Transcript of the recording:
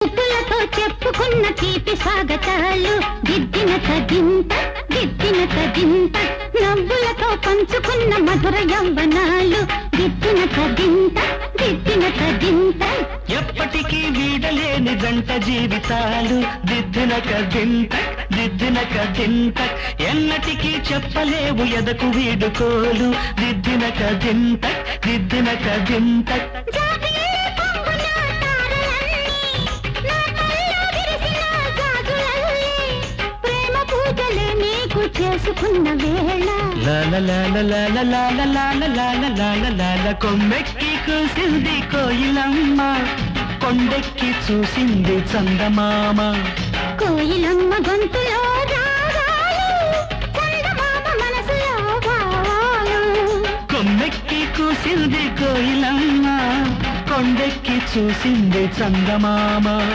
చూపులతో చెప్పుకున్న తీపి స్వాగతాలు దిద్దిన తదింత దిద్దిన తదింత నవ్వులతో పంచుకున్న మధుర యవ్వనాలు దిద్దిన తదింత దిద్దిన తదింత ఎప్పటికీ వీడలేని జంట జీవితాలు దిద్దిన కదింత దిద్దిన కదింత ఎన్నటికీ చెప్పలేవు ఎదకు వీడుకోలు దిద్దిన కదింత దిద్దిన కదింత చేసుకున్న వేళ కొమ్మెక్కి కూసింది కోయిలమ్మ కొండెక్కి చూసింది చందమామ కోయిలమ్మ గొంతులో రాగాలు చందమామ మనసులో భావాలు కొమ్మెక్కి కూసింది కోయిలమ్మ కొండెక్కి చూసింది చందమామ